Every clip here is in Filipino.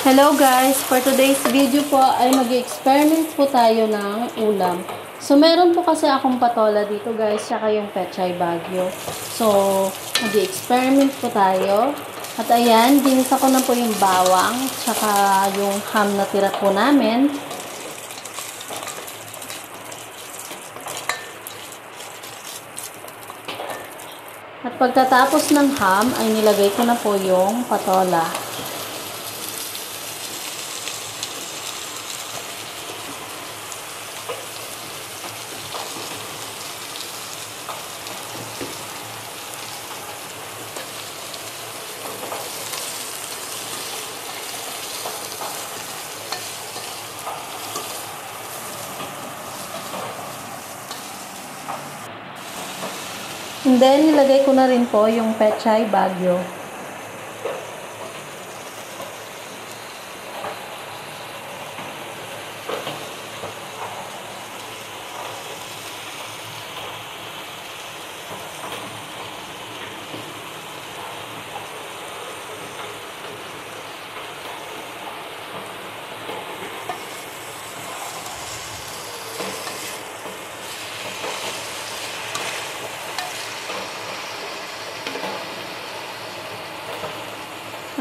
Hello guys! For today's video po ay mag-experiment po tayo ng ulam. So meron po kasi akong patola dito guys, saka yung pechay bagyo. So mag-experiment po tayo. At ayan, ginisa ko na po yung bawang, saka yung ham na tira po namin. At pagkatapos ng ham ay nilagay ko na po yung patola. And then, nilagay ko na rin po yung pechay bagyo.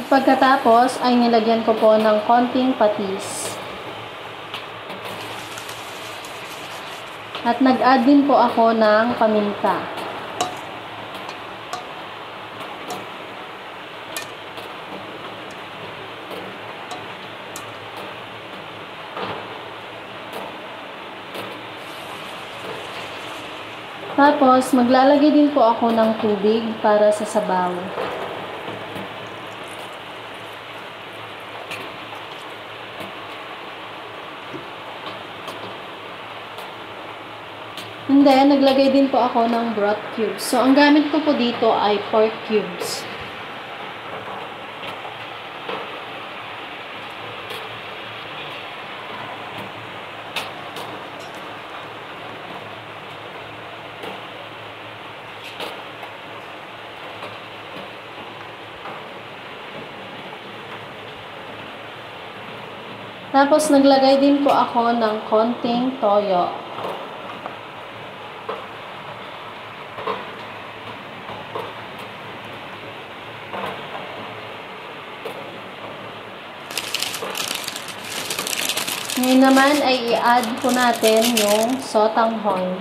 At pagkatapos ay nilagyan ko po ng konting patis. At nag-add din po ako ng paminta. Tapos maglalagay din po ako ng tubig para sa sabaw. And then, naglagay din po ako ng broth cubes. So, ang gamit ko po dito ay pork cubes. Tapos, naglagay din po ako ng konting toyo. Ngayon naman ay i-add po natin yung sotanghon.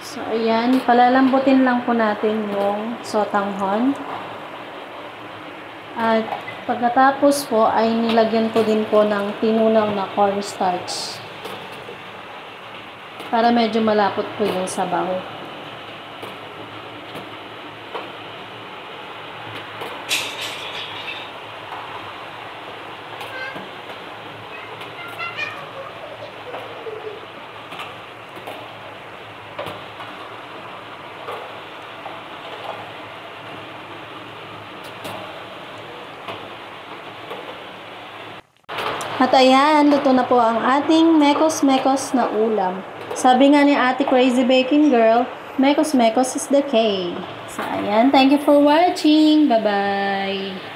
So, ayan, palalambutin lang po natin yung sotanghon. At pagkatapos po ay nilagyan ko din po ng tinunaw na cornstarch para medyo malapot po yung sabaw. At ayan, luto na po ang ating mekos-mekos na ulam. Sabi nga ni Ate Crazy Baking Girl, mekos-mekos is the K. So ayan, thank you for watching. Bye-bye!